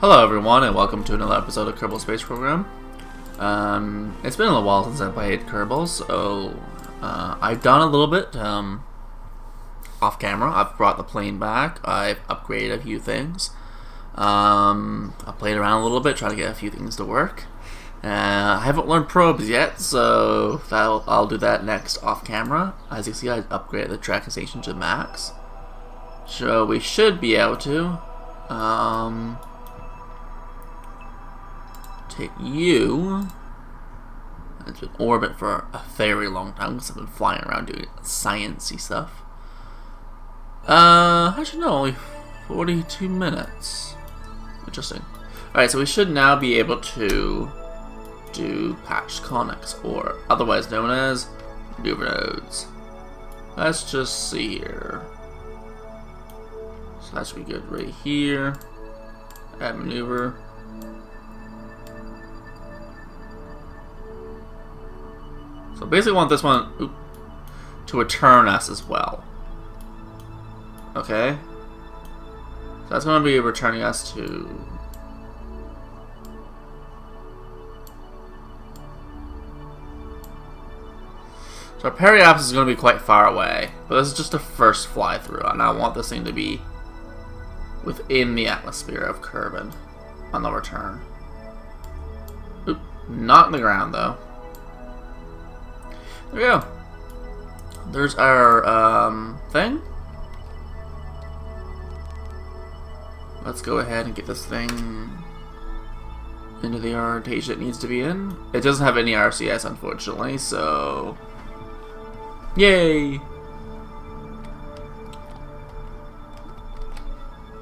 Hello everyone and welcome to another episode of Kerbal Space Program. It's been a little while since I played Kerbal, so I've done a little bit off camera. I've brought the plane back, I've upgraded a few things. I played around a little bit, trying to get a few things to work. I haven't learned probes yet, so I'll do that next off camera. As you see, I upgraded the tracking station to max. So we should be able to take you into an orbit for a very long time because I've been flying around doing sciencey stuff. Actually no, only 42 minutes. Interesting. Alright, so we should now be able to do patched conics, or otherwise known as maneuver nodes. Let's just see here. So that should be good right here. Add maneuver. So basically I want this one to return us as well. Okay? So that's going to be returning us to... So our periapsis is going to be quite far away, but this is just a first fly through, and I want this thing to be within the atmosphere of Kerbin on the return. Oop, not in the ground though. There we go. There's our thing. Let's go ahead and get this thing into the orientation it needs to be in. It doesn't have any RCS unfortunately, so yay!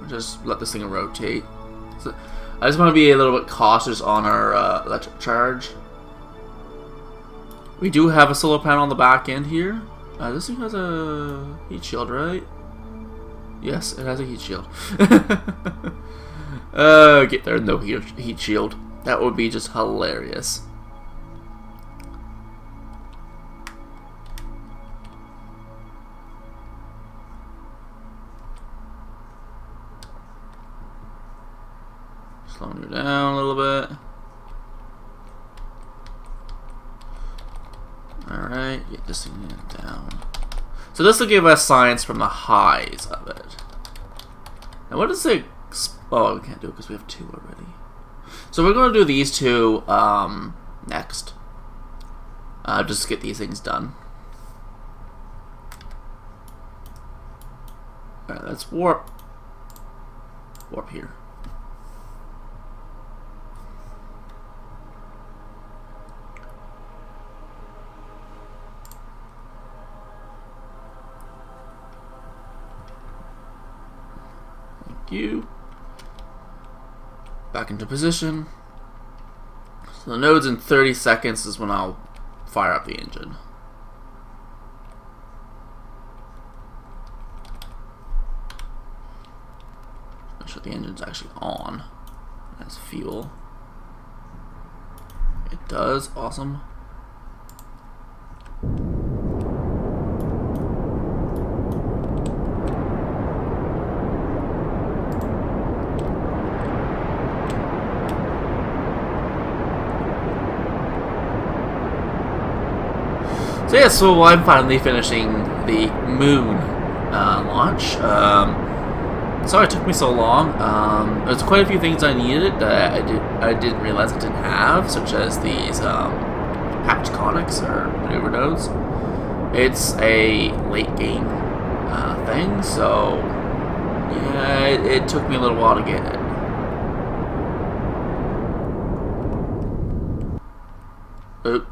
Just let this thing rotate. So I just want to be a little bit cautious on our electric charge. We do have a solar panel on the back end here. This thing has a heat shield, right? Yes, it has a heat shield. Get there, no heat shield. That would be just hilarious. Slowing you down a little bit. Alright, get this thing down. So this will give us science from the highs of it. Now what does it... Oh, we can't do it because we have two already. So we're going to do these two next. Just to get these things done. Alright, let's warp. Warp here. You back into position. So the node's in 30 seconds is when I'll fire up the engine. Make sure the engine's actually on as fuel. It does, awesome. So yeah, so I'm finally finishing the moon launch. Sorry it took me so long. There's quite a few things I needed that I didn't realize I didn't have, such as these patched conics or maneuver nodes. It's a late game thing, so yeah, it took me a little while to get it. Oop.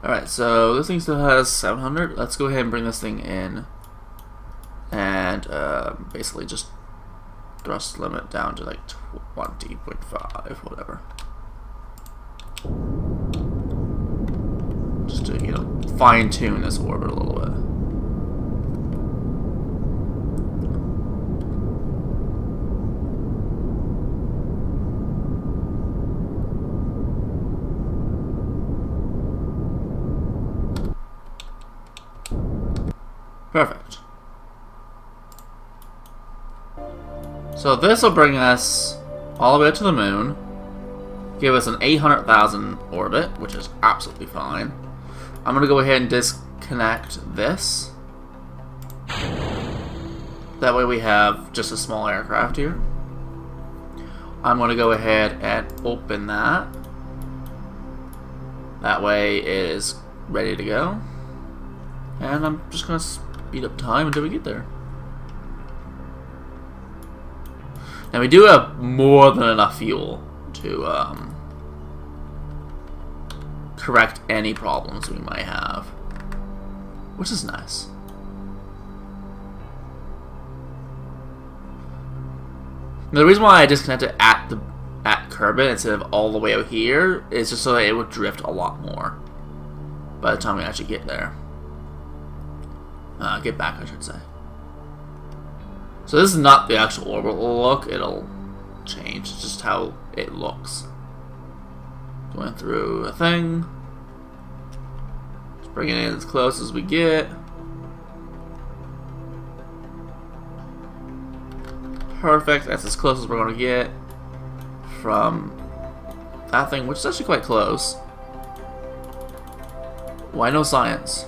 Alright, so this thing still has 700. Let's go ahead and bring this thing in and basically just thrust limit down to like 20.5, whatever. Just to, you know, fine tune this orbit a little bit. Perfect. So this will bring us all the way to the moon. Give us an 800,000 orbit, which is absolutely fine. I'm going to go ahead and disconnect this. That way we have just a small aircraft here. I'm going to go ahead and open that. That way it is ready to go. And I'm just going to speed up time until we get there. Now we do have more than enough fuel to correct any problems we might have, which is nice. Now, the reason why I disconnected at Kerbin instead of all the way out here is just so that it would drift a lot more by the time we actually get there. Get back, I should say. So this is not the actual orbital look, it'll change, it's just how it looks. Going through a thing. Just bring it in as close as we get. Perfect, that's as close as we're going to get from that thing, which is actually quite close. Why no science?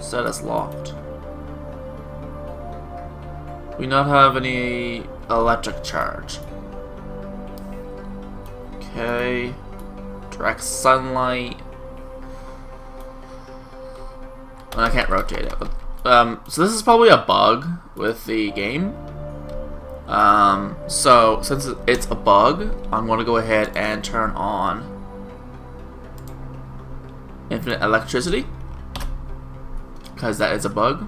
Status locked. We not have any electric charge. Okay. Direct sunlight. And I can't rotate it. But, so this is probably a bug with the game. So since it's a bug, I'm going to go ahead and turn on infinite electricity, because that is a bug.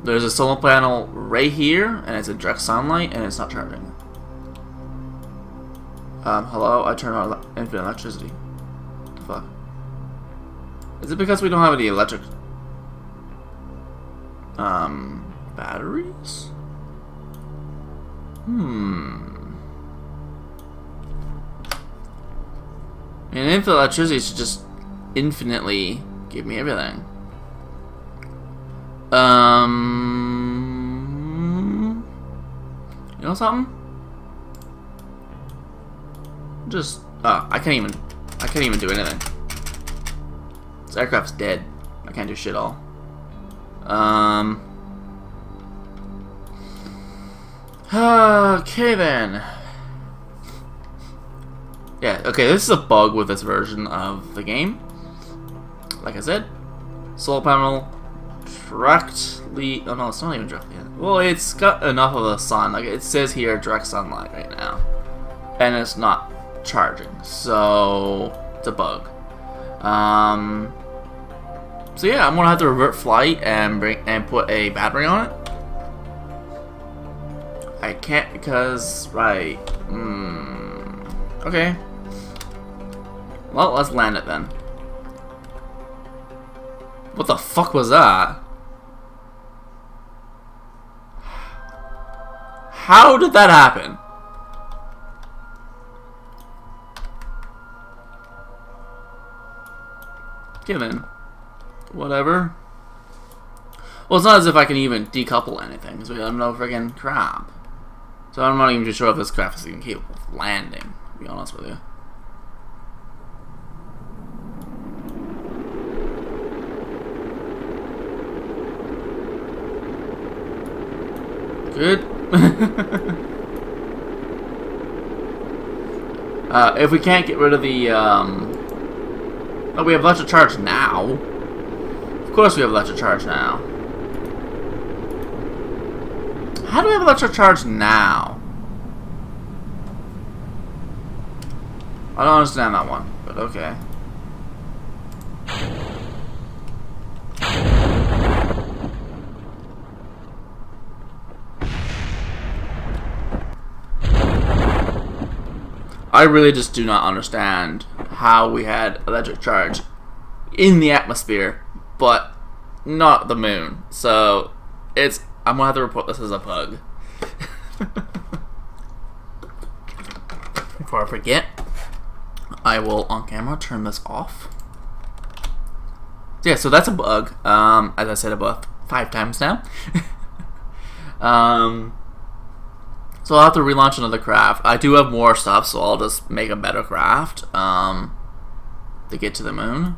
There's a solar panel right here, and it's in direct sunlight, and it's not charging. Hello? I turned on infinite electricity. What the fuck? Is it because we don't have any electric batteries? And infinite electricity should just infinitely give me everything. You know something? Just I can't even do anything. This aircraft's dead. I can't do shit all. Okay then. Yeah, okay, this is a bug with this version of the game. Like I said, solar panel directly. Oh no, it's not even directly. Well, it's got enough of the sun. Like it says here, direct sunlight right now, and it's not charging, so it's a bug. So yeah, I'm gonna have to revert flight and put a battery on it. I can't because right. Okay. Well, let's land it then. What the fuck was that? How did that happen? Given. Whatever. Well, it's not as if I can even decouple anything, because we have no friggin' crap. So I'm not even too sure if this craft is even capable of landing, to be honest with you. Good. If we can't get rid of the, oh, we have electric charge now. Of course we have electric charge now. How do we have electric charge now? I don't understand that one, but okay. I really just do not understand how we had electric charge in the atmosphere, but not the moon. So it's I'm gonna have to report this as a bug. Before I forget, I will, on camera, turn this off. Yeah, so that's a bug. As I said about 5 times now. So I'll have to relaunch another craft. I do have more stuff, so I'll just make a better craft to get to the moon.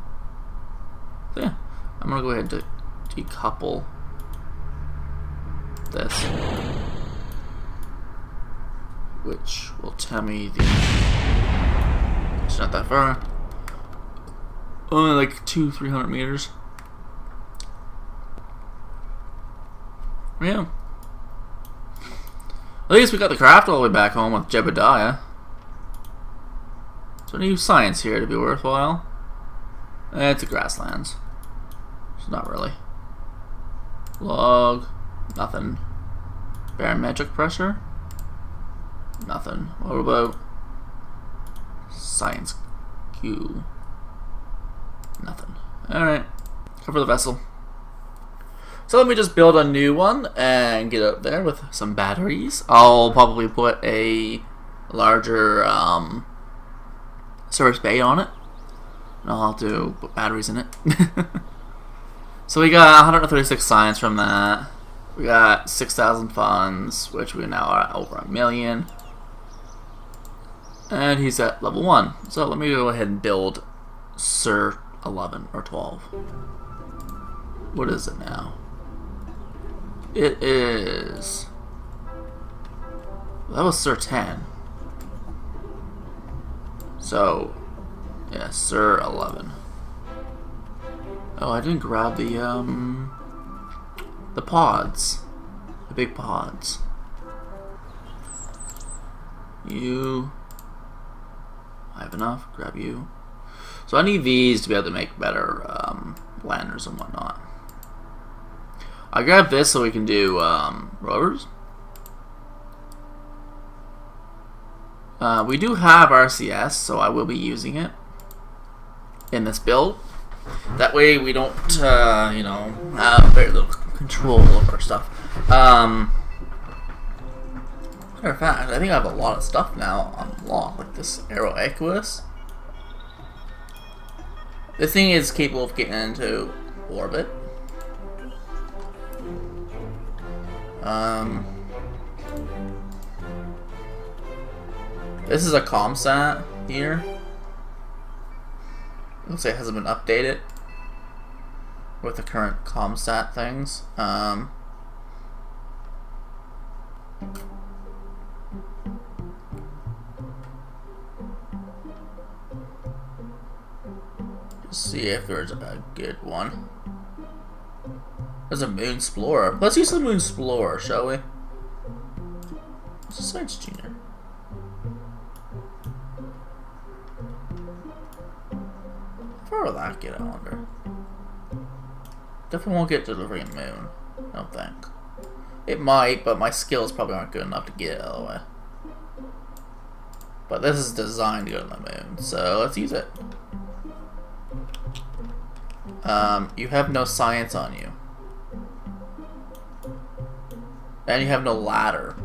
So yeah, I'm gonna go ahead and decouple this, which will tell me the. It's not that far. Only like 200-300 meters. Yeah. At least we got the craft all the way back home with Jebediah. So I need science here to be worthwhile. It's a grasslands. It's not really. Log. Nothing. Barometric pressure. Nothing. What about science Q? Nothing. Alright. Cover the vessel. So let me just build a new one and get up there with some batteries. I'll probably put a larger service bay on it. And I'll have to put batteries in it. So we got 136 science from that. We got 6,000 funds, which we now are at over 1 million. And he's at level 1. So let me go ahead and build Sir 11 or 12. What is it now? It is. That was Sir 10. So, yeah, Sir 11. Oh, I didn't grab the pods, the big pods. You. I have enough. Grab you. So I need these to be able to make better landers and whatnot. I grabbed this so we can do rovers. We do have RCS, so I will be using it in this build. That way we don't, you know, have very little control over stuff. Matter of fact, I think I have a lot of stuff now unlocked, like this Aero Equus. This thing is capable of getting into orbit. This is a ComSat here. Looks like it hasn't been updated with the current ComSat things. Let's see if there's a good one. There's a Moon Explorer. Let's use the Moon Explorer, shall we? It's a Science Junior. How far will that get, I wonder? Definitely won't get delivering a moon, I don't think. It might, but my skills probably aren't good enough to get it all the way. But this is designed to go to the moon, so let's use it. You have no science on you. And you have no ladder.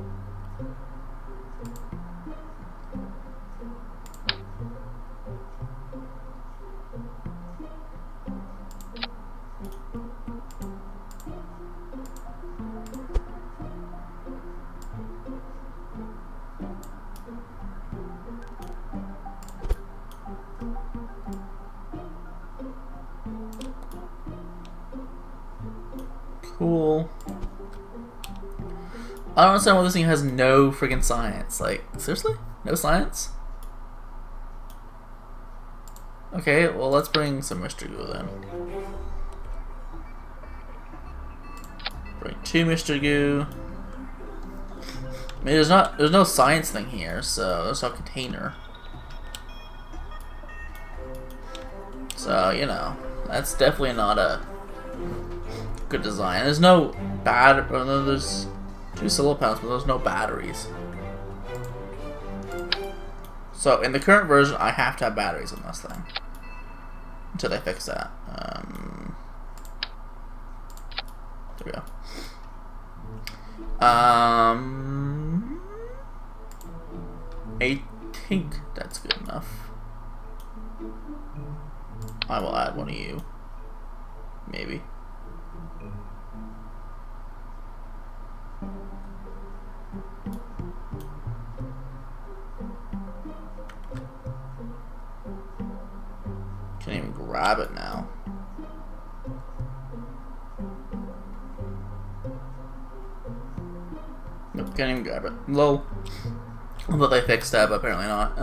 Cool. I don't understand why this thing has no freaking science. Like, seriously? No science? Okay, well let's bring some Mr. Goo then. Bring 2 Mr. Goo. I mean, there's no science thing here, so there's no container. So, you know, that's definitely not a good design. There's no there's 2 solar panels, but there's no batteries. So in the current version, I have to have batteries on this thing until they fix that. There we go. I think that's good enough. I will add one of you. Maybe. Can't even grab it now. Nope, can't even grab it. Lol. I thought they fixed that, but apparently not.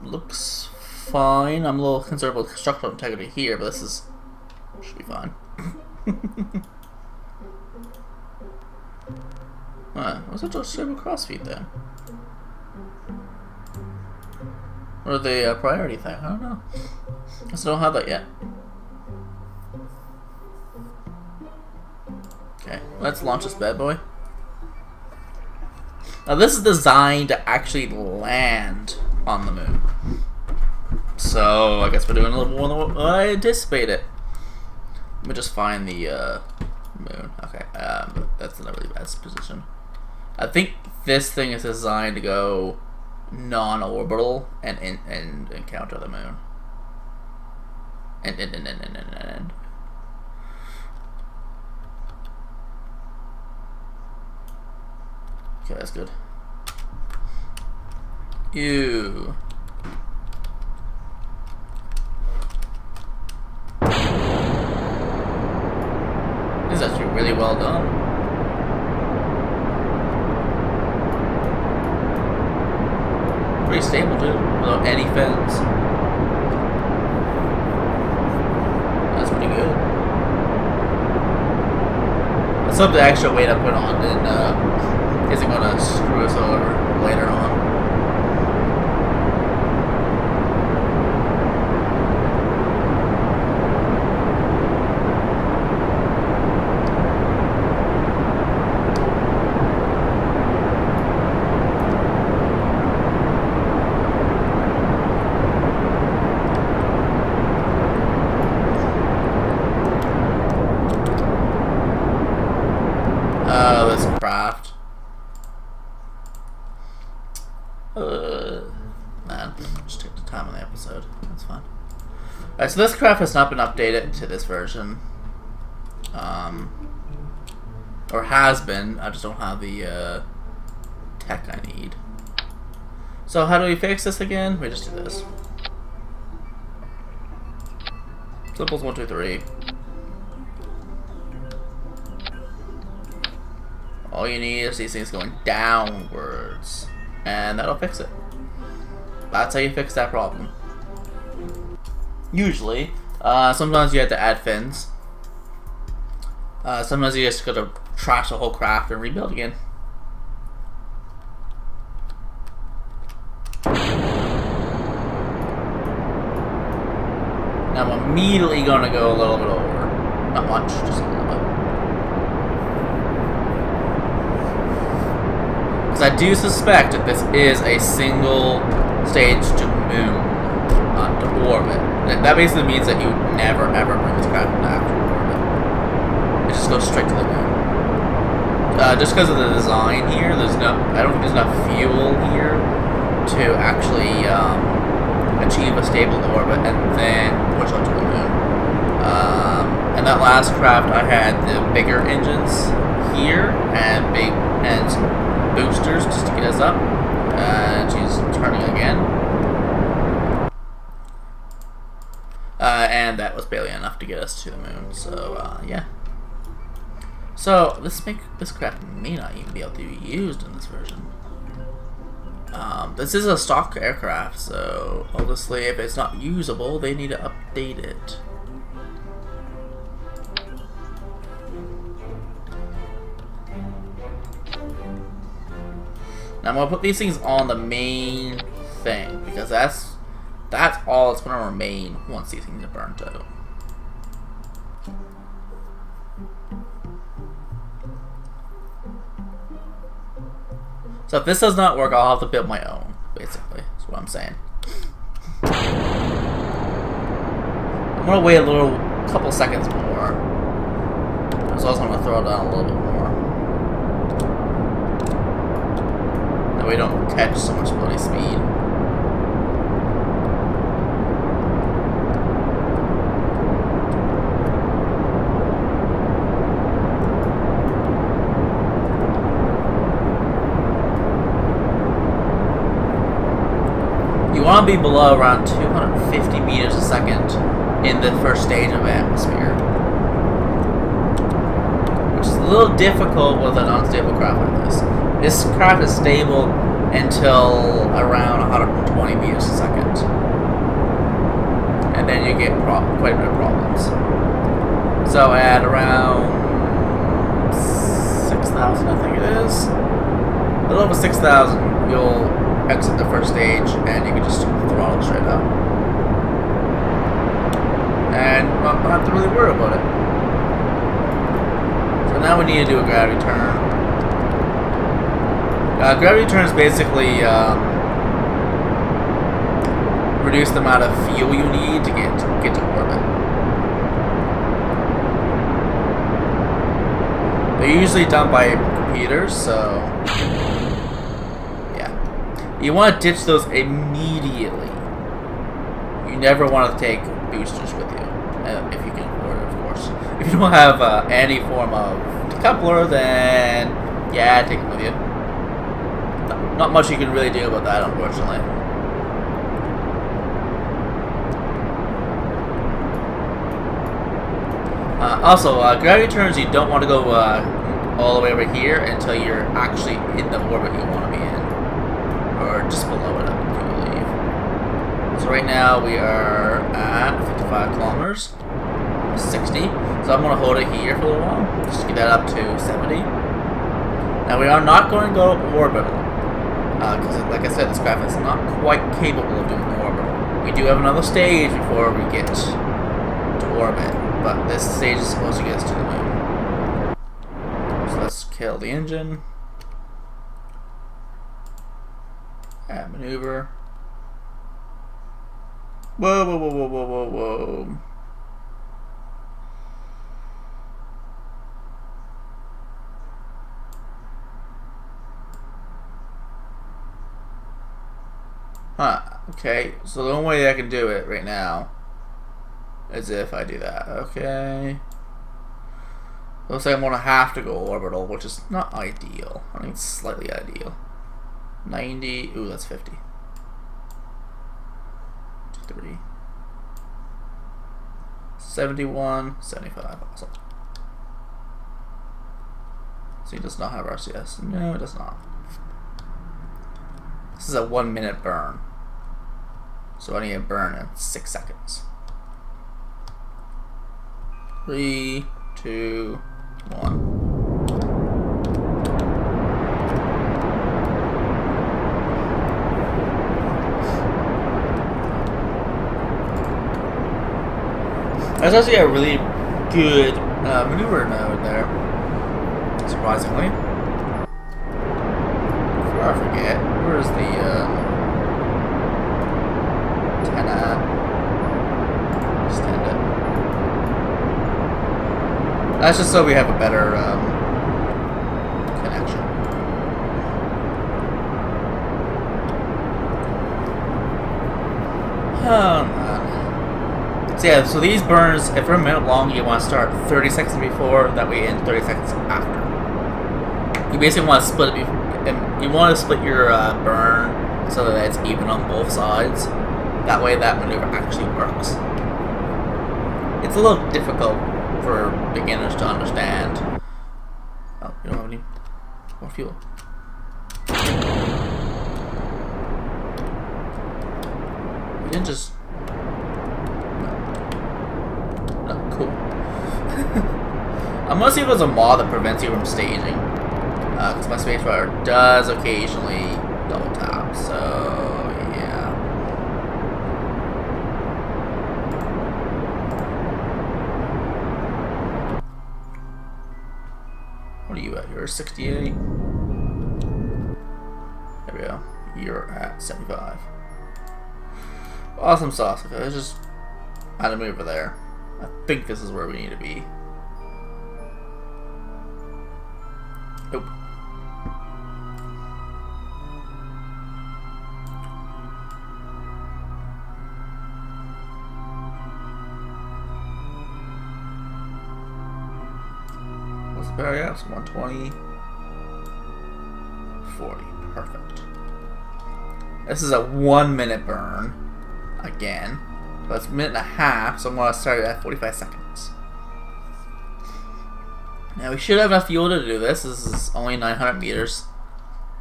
Looks fine. I'm a little concerned with structural integrity here, but this should be fine. What's that just stable crossfeed then? Or the priority thing? I don't know. I still don't have that yet. Okay, let's launch this bad boy. Now this is designed to actually land on the moon. So I guess we're doing a little more than what I anticipated. Let me just find the moon. Okay, that's in a really bad position. I think this thing is designed to go non-orbital and encounter the moon. And. Okay, that's good. Ew. This is actually really well done. Pretty stable too, without any fins. That's pretty good. That's something extra weight I put on and isn't gonna screw us over later on. This craft. Man, just take the time on the episode. That's fine. Alright, so this craft has not been updated to this version. Or has been. I just don't have the tech I need. So how do we fix this again? We just do this. Simples 1, 2, 3. All you need is these things going downwards, and that'll fix it. That's how you fix that problem. Usually, sometimes you have to add fins. Sometimes you just gotta trash the whole craft and rebuild again. Now I'm immediately gonna go a little bit over. Not much, just a little bit. Because I do suspect that this is a single stage to moon, not to orbit. That basically means that you would never ever bring this craft into actual orbit. It just goes straight to the moon. Just because of the design here, I don't think there's enough fuel here to actually achieve a stable orbit and then push up to the moon. And that last craft, I had the bigger engines here and some boosters just to get us up. And she's turning again. And that was barely enough to get us to the moon. So yeah. So this craft may not even be able to be used in this version. This is a stock aircraft, so obviously if it's not usable, they need to update it. Now I'm gonna put these things on the main thing because that's all that's gonna remain once these things are burnt out. So if this does not work, I'll have to build my own, basically. That's what I'm saying. I'm gonna wait a couple seconds more. So I was gonna throw it down a little bit more. That we don't catch so much bloody speed. You want to be below around 250 meters a second in the first stage of atmosphere, which is a little difficult with an unstable craft like this. This craft is stable until around 120 meters a second, and then you get quite a bit of problems. So at around 6,000, I think it is, a little over 6,000, you'll exit the first stage and you can just throttle straight up and not have to really worry about it. So now we need to do a gravity turn. Gravity turn is basically reduce the amount of fuel you need to get to orbit. They're usually done by computers, so you want to ditch those immediately. You never want to take boosters with you, if you can afford it, of course. If you don't have any form of decoupler, then yeah, take it with you. Not much you can really do about that, unfortunately. Also, gravity turns, you don't want to go all the way over here until you're actually in the orbit you want to be in. Or just below it, I believe. So right now we are at 55 kilometers, 60. So I'm going to hold it here for a little while, just to get that up to 70. Now we are not going to go orbital, because like I said, this craft is not quite capable of doing orbital. We do have another stage before we get to orbit, but this stage is supposed to get us to the moon. So let's kill the engine. Maneuver. Whoa, whoa, whoa, whoa, whoa, whoa, whoa. Huh, okay. So the only way I can do it right now is if I do that. Okay. Looks like I'm gonna have to go orbital, which is not ideal. I mean, it's slightly ideal. 90, ooh, that's 50. 3. 71, 75, awesome. So it does not have RCS. No, it does not. This is a 1 minute burn. So I need to burn in 6 seconds. 3, 2, 1. That's actually a really good maneuver node there, surprisingly. Before I forget, where's the antenna? Stand it. That's just so we have a better connection. Oh man. So yeah, so these burns, if they're a minute long, you want to start 30 seconds before, that way end 30 seconds after. You basically want to split it, you want to split your burn so that it's even on both sides. That way that maneuver actually works. It's a little difficult for beginners to understand. Oh, you don't have any more fuel. You didn't just... Cool. I'm gonna see if there's a mod that prevents you from staging, because my spacebar does occasionally double tap, so yeah. What are you at? You're 68. There we go. You're at 75. Awesome sauce. Okay, let's just add a maneuver there. I think this is where we need to be. Nope. Oh yeah, it's 120. 40. Perfect. This is a 1 minute burn. Again. But it's a minute and a half, so I'm going to start it at 45 seconds. Now we should have enough fuel to do this. This is only 900 meters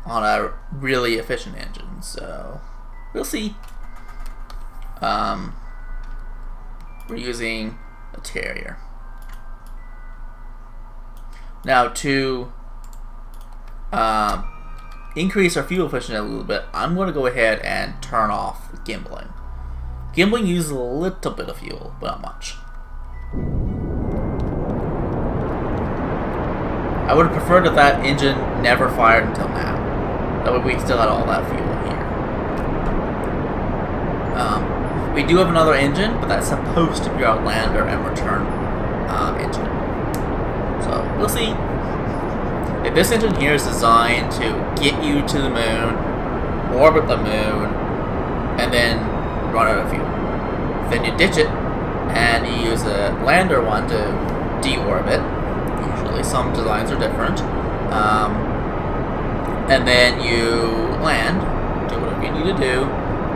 on a really efficient engine, so we'll see. We're using a Terrier. Now to increase our fuel efficiency a little bit, I'm going to go ahead and turn off gimbling. Gimbling uses a little bit of fuel, but not much. I would have preferred that that engine never fired until now. That way we still had all that fuel here. We do have another engine, but that's supposed to be our lander and return engine. So we'll see. If this engine here is designed to get you to the moon, orbit the moon, and then run out of fuel, then you ditch it and you use a lander one to deorbit. Usually, some designs are different. And then you land, do whatever you need to do,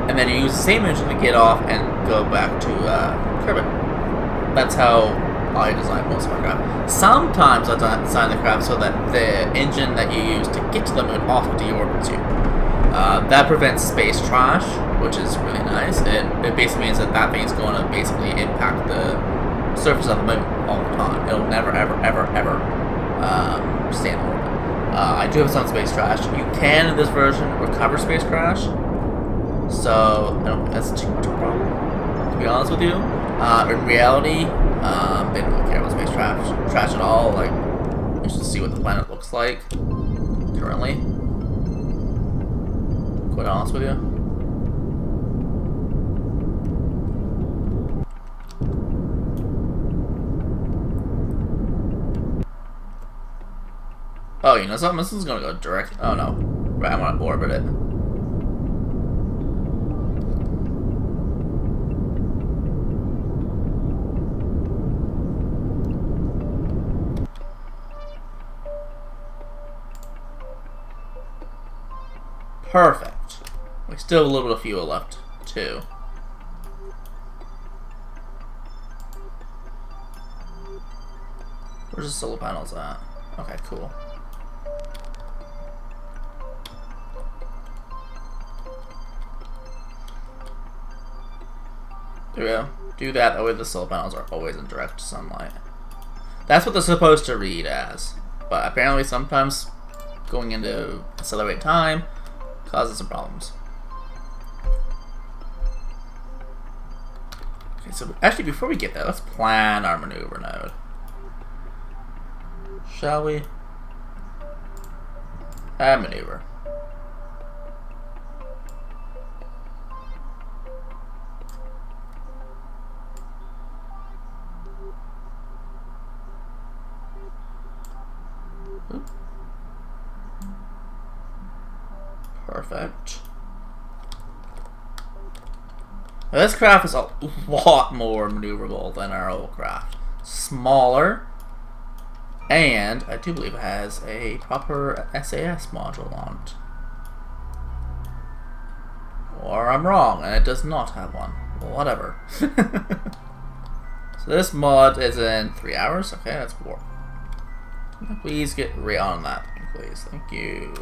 and then you use the same engine to get off and go back to Kerbin. That's how I design most of my craft. Sometimes I design the craft so that the engine that you use to get to the moon also deorbits you. That prevents space trash, which is really nice. It basically means that that thing is going to basically impact the surface of the moon all the time. It'll never, ever, ever, ever stay in orbit. I do have some space trash. You can, in this version, recover space crash. So, I don't think that's too much of a problem, to be honest with you. In reality, they don't really care about space trash at all. Like, you should see what the planet looks like currently. Quite honest with you. Oh, you know something? This is gonna go direct. Oh no. Right, I'm gonna orbit it. Perfect. We still have a little bit of fuel left, too. Where's the solar panels at? Okay, cool. There we go. Do that way the solar panels are always in direct sunlight. That's what they're supposed to read as. But apparently sometimes going into accelerate time causes some problems. Okay, so actually before we get there, let's plan our maneuver node. Shall we? Add maneuver. Perfect. Now this craft is a lot more maneuverable than our old craft. Smaller, and I do believe it has a proper SAS module on it. Or I'm wrong, and it does not have one. Well, whatever. So this mod is in 3 hours. Okay, that's 4. Please get right on that, please. Thank you.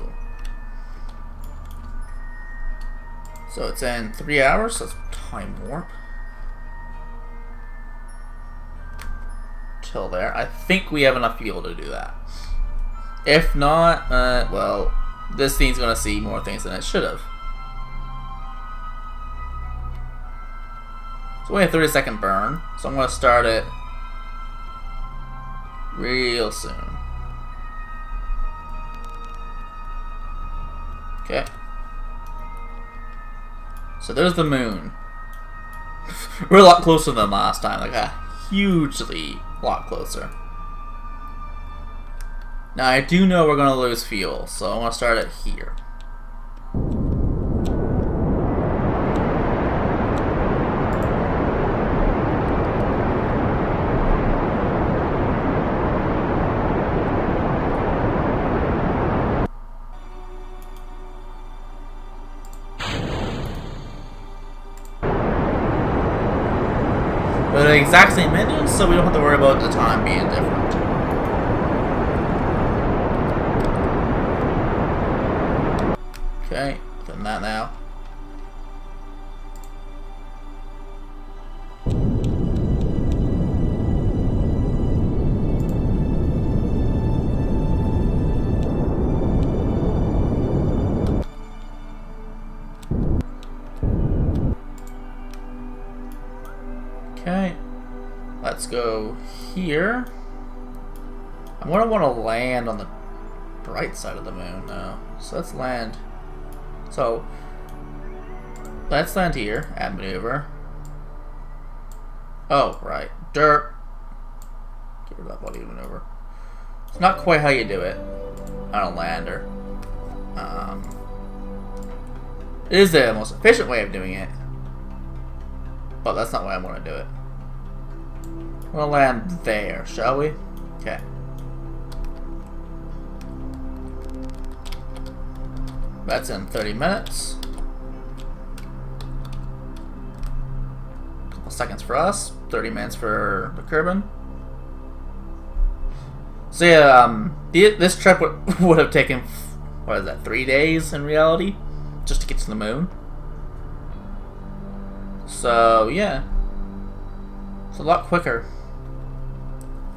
So it's in 3 hours, so it's time warp. Till there. I think we have enough fuel to do that. If not, well, this thing's gonna see more things than it should have. It's only a 30-second burn, so I'm gonna start it real soon. Okay. So there's the moon. We're a lot closer than last time, like a hugely lot closer. Now I do know we're gonna lose fuel, so I'm gonna start it here. the exact same engine, so we don't have to worry about the time being different. Okay, done that now. Okay, let's go here. I'm gonna want to land on the bright side of the moon now. So let's land. So let's land here at maneuver. Oh, right. Derp. Get rid of that bloody maneuver. It's not quite how you do it on a lander. It is the most efficient way of doing it, but that's not why I want to do it. We'll land there, shall we? Okay. That's in 30 minutes. A couple seconds for us, 30 minutes for the Kerbin. So yeah, this trip would have taken, what is that, 3 days in reality? Just to get to the moon. So yeah, it's a lot quicker.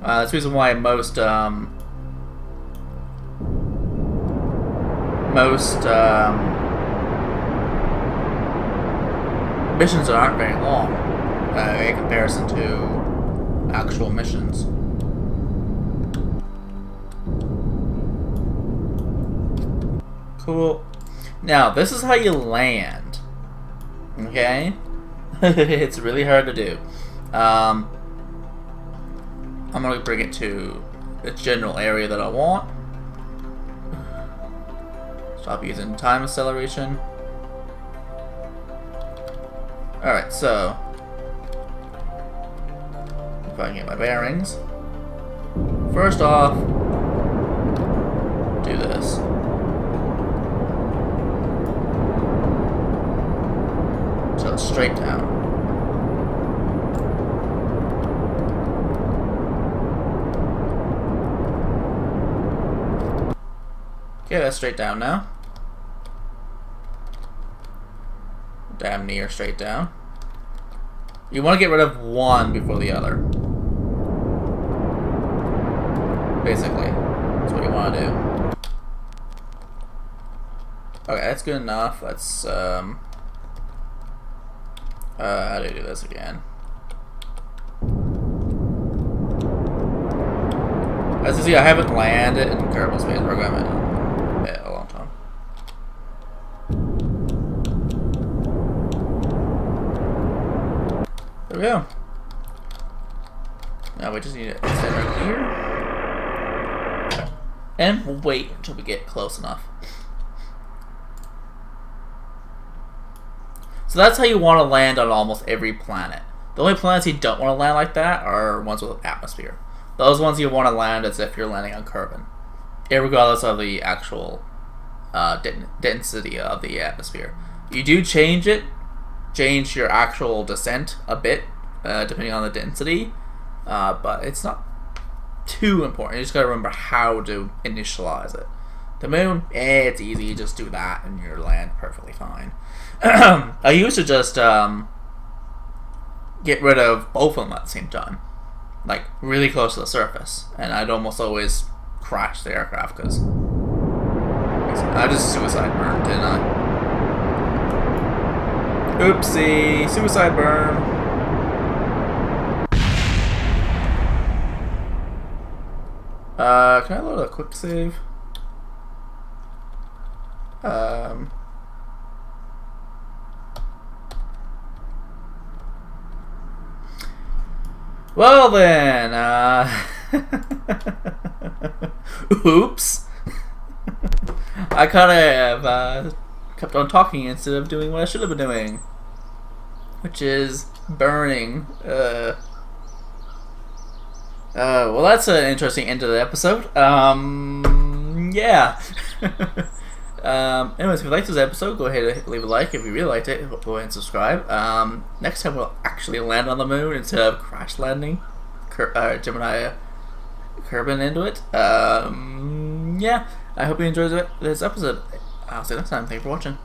That's the reason why most missions aren't very long in comparison to actual missions. Cool. Now, this is how you land. Okay? It's really hard to do. I'm going to bring it to the general area that I want. Stop using time acceleration. Alright, so if I can get my bearings. First off, do this. So it's straight down. Okay, that's straight down now. Damn near straight down. You want to get rid of one before the other. Basically, that's what you want to do. Okay, that's good enough. Let's how do you do this again? As you see, I haven't landed in Kerbal Space Program in a long time. There we go. Now we just need to extend our gear. And we'll wait until we get close enough. So that's how you want to land on almost every planet. The only planets you don't want to land like that are ones with atmosphere. Those ones you want to land as if you're landing on Kerbin, regardless of the actual density of the atmosphere. You do change your actual descent a bit, depending on the density, but it's not too important. You just gotta remember how to initialize it. The moon, it's easy. You just do that and you land perfectly fine. I used to just get rid of both of them at the same time, like really close to the surface, and I'd almost always crash the aircraft because I just suicide burned, didn't I? Oopsie, suicide burn. Can I load a quick save? Well then, oops. I kind of kept on talking instead of doing what I should have been doing, which is burning. Well, that's an interesting end to the episode. Yeah. Anyways, if you liked this episode, go ahead and leave a like. If you really liked it, go ahead and subscribe. Next time we'll actually land on the moon instead of crash landing Gemini Kerbin into it. Yeah, I hope you enjoyed this episode. I'll see you next time. Thank you for watching.